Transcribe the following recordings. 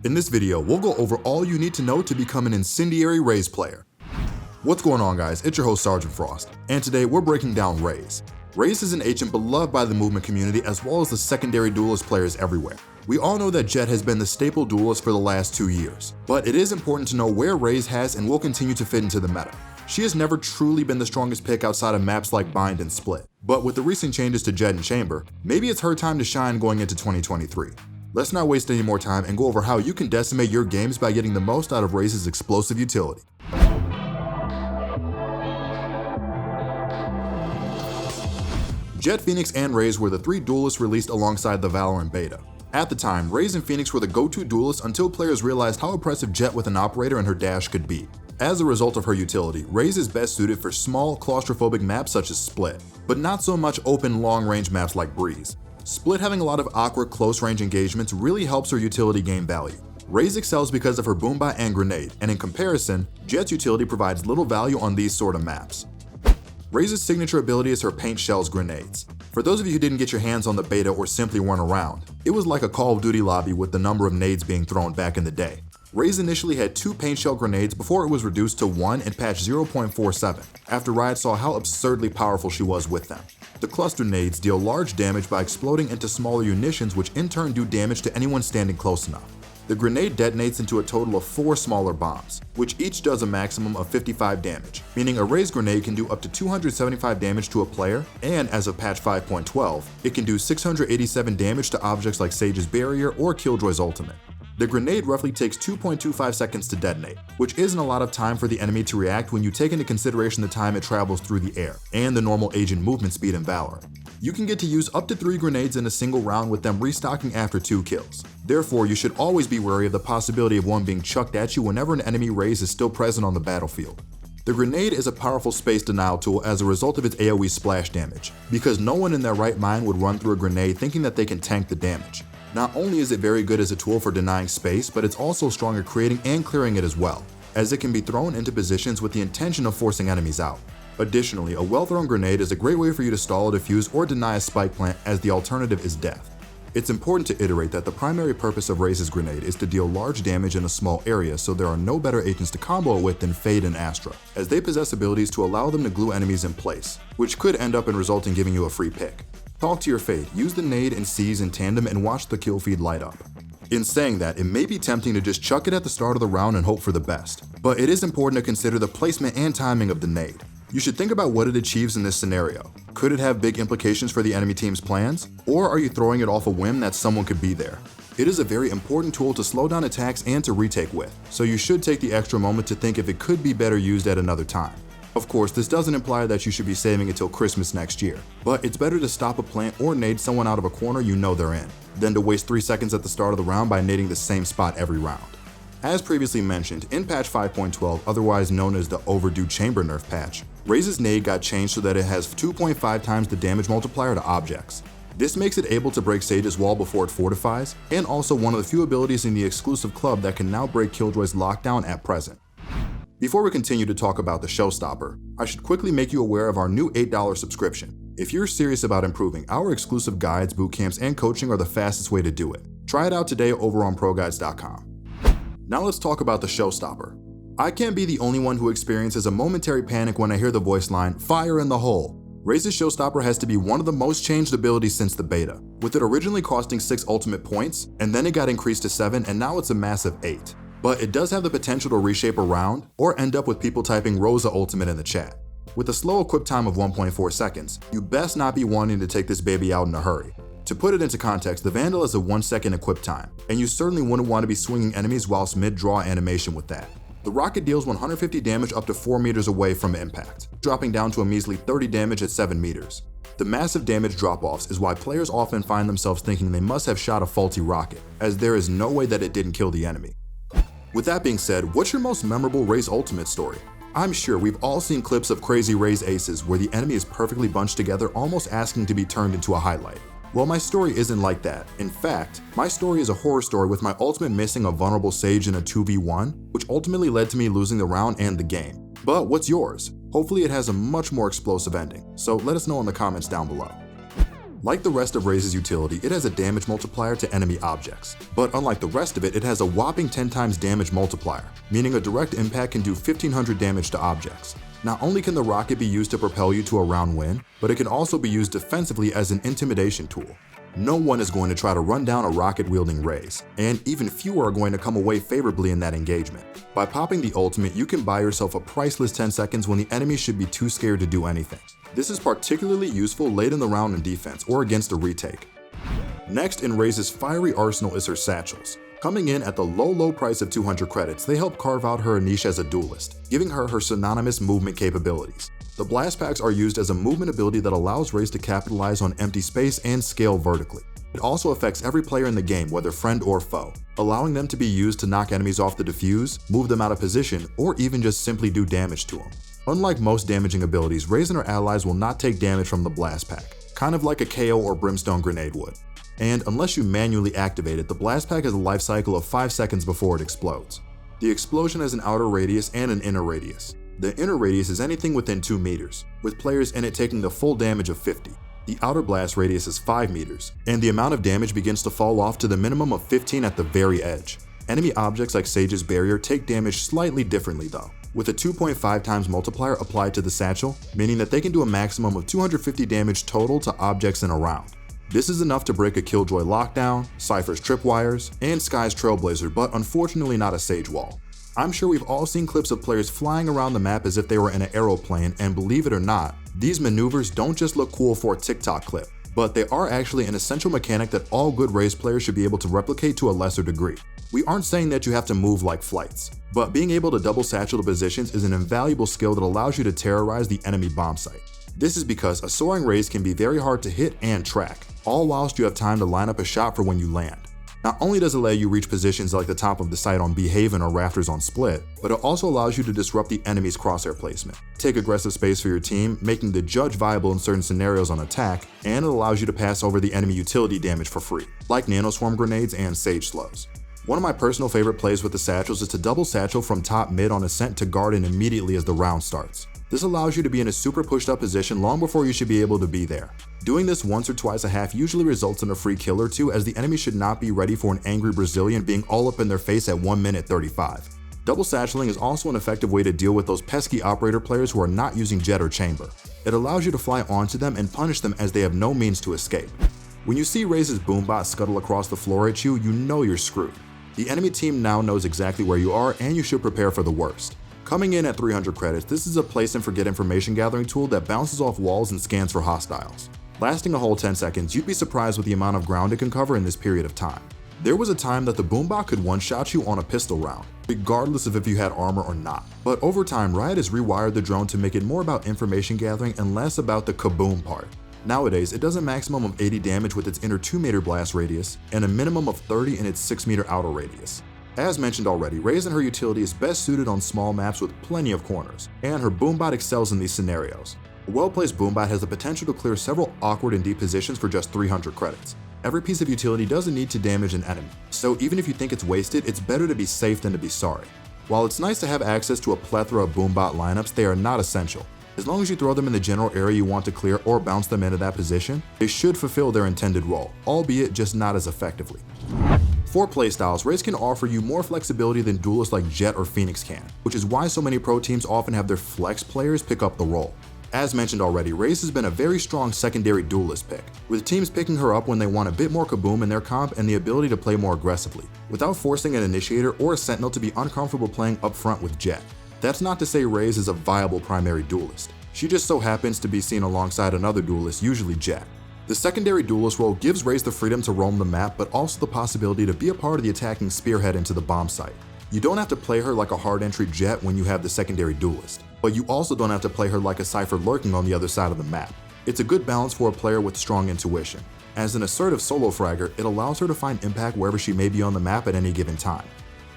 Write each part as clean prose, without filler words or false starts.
In this video, we'll go over all you need to know to become an incendiary Raze player. What's going on, guys? It's your host Sergeant Frost, and today we're breaking down Raze. Raze is an agent beloved by the movement community as well as the secondary duelist players everywhere. We all know that Jett has been the staple duelist for the last 2 years, but it is important to know where Raze has and will continue to fit into the meta. She has never truly been the strongest pick outside of maps like Bind and Split, but with the recent changes to Jett and Chamber, maybe it's her time to shine going into 2023. Let's not waste any more time and go over how you can decimate your games by getting the most out of Raze's explosive utility. Jett, Phoenix, and Raze were the 3 duelists released alongside the Valorant beta. At the time, Raze and Phoenix were the go-to duelists until players realized how oppressive Jett with an operator and her dash could be. As a result of her utility, Raze is best suited for small, claustrophobic maps such as Split, but not so much open, long-range maps like Breeze. Split having a lot of awkward, close-range engagements really helps her utility gain value. Raze excels because of her Boombot and Grenade, and in comparison, Jett's utility provides little value on these sort of maps. Raze's signature ability is her Paint Shells Grenades. For those of you who didn't get your hands on the beta or simply weren't around, it was like a Call of Duty lobby with the number of nades being thrown back in the day. Raze initially had 2 Paint Shell Grenades before it was reduced to 1 in patch 0.47, after Riot saw how absurdly powerful she was with them. The cluster nades deal large damage by exploding into smaller munitions, which in turn do damage to anyone standing close enough. The grenade detonates into a total of 4 smaller bombs, which each does a maximum of 55 damage, meaning a Raze grenade can do up to 275 damage to a player, and as of patch 5.12, it can do 687 damage to objects like Sage's Barrier or Killjoy's ultimate. The grenade roughly takes 2.25 seconds to detonate, which isn't a lot of time for the enemy to react when you take into consideration the time it travels through the air, and the normal agent movement speed in Valorant. You can get to use up to 3 grenades in a single round with them restocking after 2 kills. Therefore, you should always be wary of the possibility of one being chucked at you whenever an enemy Raze is still present on the battlefield. The grenade is a powerful space denial tool as a result of its AoE splash damage, because no one in their right mind would run through a grenade thinking that they can tank the damage. Not only is it very good as a tool for denying space, but it's also strong at creating and clearing it as well, as it can be thrown into positions with the intention of forcing enemies out. Additionally, a well-thrown grenade is a great way for you to stall a defuse or deny a spike plant, as the alternative is death. It's important to iterate that the primary purpose of Raze's grenade is to deal large damage in a small area, so there are no better agents to combo it with than Fade and Astra, as they possess abilities to allow them to glue enemies in place, which could end up in resulting giving you a free pick. Talk to your Fade, use the nade and seize in tandem, and watch the kill feed light up. In saying that, it may be tempting to just chuck it at the start of the round and hope for the best, but it is important to consider the placement and timing of the nade. You should think about what it achieves in this scenario. Could it have big implications for the enemy team's plans? Or are you throwing it off a whim that someone could be there? It is a very important tool to slow down attacks and to retake with, so you should take the extra moment to think if it could be better used at another time. Of course, this doesn't imply that you should be saving it till Christmas next year, but it's better to stop a plant or nade someone out of a corner you know they're in, than to waste 3 seconds at the start of the round by nading the same spot every round. As previously mentioned, in patch 5.12, otherwise known as the overdue chamber nerf patch, Raze's nade got changed so that it has 2.5 times the damage multiplier to objects. This makes it able to break Sage's wall before it fortifies, and also one of the few abilities in the exclusive club that can now break Killjoy's lockdown at present. Before we continue to talk about the Showstopper, I should quickly make you aware of our new $8 subscription. If you're serious about improving, our exclusive guides, bootcamps, and coaching are the fastest way to do it. Try it out today over on ProGuides.com. Now let's talk about the Showstopper. I can't be the only one who experiences a momentary panic when I hear the voice line, "Fire in the hole." Raze's Showstopper has to be one of the most changed abilities since the beta, with it originally costing 6 ultimate points, and then it got increased to 7, and now it's a massive 8. But it does have the potential to reshape a round, or end up with people typing Rosa ultimate in the chat. With a slow equip time of 1.4 seconds, you best not be wanting to take this baby out in a hurry. To put it into context, the Vandal has a 1-second equip time, and you certainly wouldn't want to be swinging enemies whilst mid-draw animation with that. The rocket deals 150 damage up to 4 meters away from impact, dropping down to a measly 30 damage at 7 meters. The massive damage drop-offs is why players often find themselves thinking they must have shot a faulty rocket, as there is no way that it didn't kill the enemy. With that being said, what's your most memorable Raze ultimate story? I'm sure we've all seen clips of crazy Raze aces where the enemy is perfectly bunched together, almost asking to be turned into a highlight. Well, my story isn't like that. In fact, my story is a horror story with my ultimate missing a vulnerable Sage in a 2v1, which ultimately led to me losing the round and the game. But what's yours? Hopefully it has a much more explosive ending, so let us know in the comments down below. Like the rest of Raze's utility, it has a damage multiplier to enemy objects, but unlike the rest of it, it has a whopping 10 times damage multiplier, meaning a direct impact can do 1500 damage to objects. Not only can the rocket be used to propel you to a round win, but it can also be used defensively as an intimidation tool. No one is going to try to run down a rocket-wielding Raze, and even fewer are going to come away favorably in that engagement. By popping the ultimate, you can buy yourself a priceless 10 seconds when the enemy should be too scared to do anything. This is particularly useful late in the round in defense or against a retake. Next in Raze's fiery arsenal is her Satchels. Coming in at the low price of 200 credits, they help carve out her niche as a duelist, giving her synonymous movement capabilities. The blast packs are used as a movement ability that allows Raze to capitalize on empty space and scale vertically. It also affects every player in the game, whether friend or foe, allowing them to be used to knock enemies off the defuse, move them out of position, or even just simply do damage to them. Unlike most damaging abilities, Raze and her allies will not take damage from the blast pack, kind of like a KO or brimstone grenade would. And unless you manually activate it, the blast pack has a life cycle of 5 seconds before it explodes. The explosion has an outer radius and an inner radius. The inner radius is anything within 2 meters, with players in it taking the full damage of 50. The outer blast radius is 5 meters, and the amount of damage begins to fall off to the minimum of 15 at the very edge. Enemy objects like Sage's barrier take damage slightly differently though, with a 2.5 times multiplier applied to the satchel, meaning that they can do a maximum of 250 damage total to objects in a round. This is enough to break a Killjoy lockdown, Cypher's tripwires, and Sky's trailblazer, but unfortunately not a Sage wall. I'm sure we've all seen clips of players flying around the map as if they were in an aeroplane, and believe it or not, these maneuvers don't just look cool for a TikTok clip, but they are actually an essential mechanic that all good Raze players should be able to replicate to a lesser degree. We aren't saying that you have to move like flights, but being able to double satchel to positions is an invaluable skill that allows you to terrorize the enemy bomb site. This is because a soaring Raze can be very hard to hit and track, all whilst you have time to line up a shot for when you land. Not only does it let you reach positions like the top of the site on B Haven or rafters on Split, but it also allows you to disrupt the enemy's crosshair placement, take aggressive space for your team, making the judge viable in certain scenarios on attack, and it allows you to pass over the enemy utility damage for free, like nanoswarm grenades and Sage slows. One of my personal favorite plays with the Satchels is to double satchel from top mid on ascent to garden immediately as the round starts. This allows you to be in a super pushed up position long before you should be able to be there. Doing this once or twice a half usually results in a free kill or two, as the enemy should not be ready for an angry Brazilian being all up in their face at 1 minute 35. Double satcheling is also an effective way to deal with those pesky operator players who are not using jet or chamber. It allows you to fly onto them and punish them as they have no means to escape. When you see Raze's Boombot scuttle across the floor at you, you know you're screwed. The enemy team now knows exactly where you are, and you should prepare for the worst. Coming in at 300 credits, this is a place and forget information gathering tool that bounces off walls and scans for hostiles. Lasting a whole 10 seconds, you'd be surprised with the amount of ground it can cover in this period of time. There was a time that the Boombot could one-shot you on a pistol round, regardless of if you had armor or not. But over time, Riot has rewired the drone to make it more about information gathering and less about the kaboom part. Nowadays, it does a maximum of 80 damage with its inner 2 meter blast radius and a minimum of 30 in its 6 meter outer radius. As mentioned already, Raze and her utility is best suited on small maps with plenty of corners, and her Boombot excels in these scenarios. A well-placed Boombot has the potential to clear several awkward and deep positions for just 300 credits. Every piece of utility doesn't need to damage an enemy, so even if you think it's wasted, it's better to be safe than to be sorry. While it's nice to have access to a plethora of Boombot lineups, they are not essential. As long as you throw them in the general area you want to clear or bounce them into that position, they should fulfill their intended role, albeit just not as effectively. For playstyles, Raze can offer you more flexibility than duelists like Jett or Phoenix can, which is why so many pro teams often have their flex players pick up the role. As mentioned already, Raze has been a very strong secondary duelist pick, with teams picking her up when they want a bit more kaboom in their comp and the ability to play more aggressively, without forcing an initiator or a sentinel to be uncomfortable playing up front with Jett. That's not to say Raze is a viable primary duelist. She just so happens to be seen alongside another duelist, usually Jett. The secondary duelist role gives Raze the freedom to roam the map, but also the possibility to be a part of the attacking spearhead into the bomb site. You don't have to play her like a hard entry Jett when you have the secondary duelist, but you also don't have to play her like a Cypher lurking on the other side of the map. It's a good balance for a player with strong intuition. As an assertive solo fragger, it allows her to find impact wherever she may be on the map at any given time.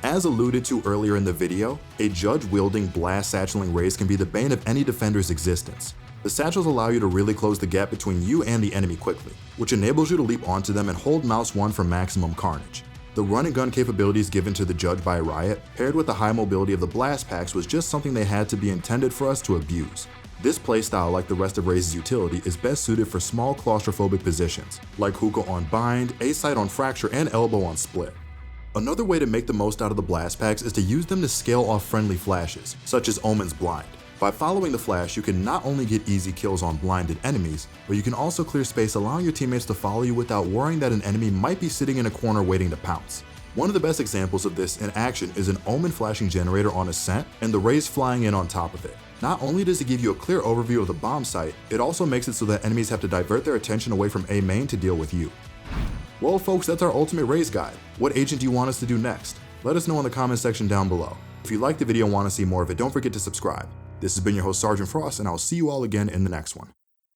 As alluded to earlier in the video, a judge-wielding blast satcheling Raze can be the bane of any defender's existence. The satchels allow you to really close the gap between you and the enemy quickly, which enables you to leap onto them and hold mouse 1 for maximum carnage. The run and gun capabilities given to the judge by Riot, paired with the high mobility of the blast packs, was just something they had to be intended for us to abuse. This playstyle, like the rest of Raze's utility, is best suited for small claustrophobic positions, like hookah on bind, A-site on fracture, and elbow on split. Another way to make the most out of the blast packs is to use them to scale off friendly flashes, such as Omen's Blind. By following the flash, you can not only get easy kills on blinded enemies, but you can also clear space, allowing your teammates to follow you without worrying that an enemy might be sitting in a corner waiting to pounce. One of the best examples of this in action is an Omen flashing generator on Ascent and the Raze flying in on top of it. Not only does it give you a clear overview of the bomb site, it also makes it so that enemies have to divert their attention away from A main to deal with you. Well folks, that's our ultimate Raze guide. What agent do you want us to do next? Let us know in the comment section down below. If you liked the video and want to see more of it, don't forget to subscribe. This has been your host Sergeant Frost, and I'll see you all again in the next one.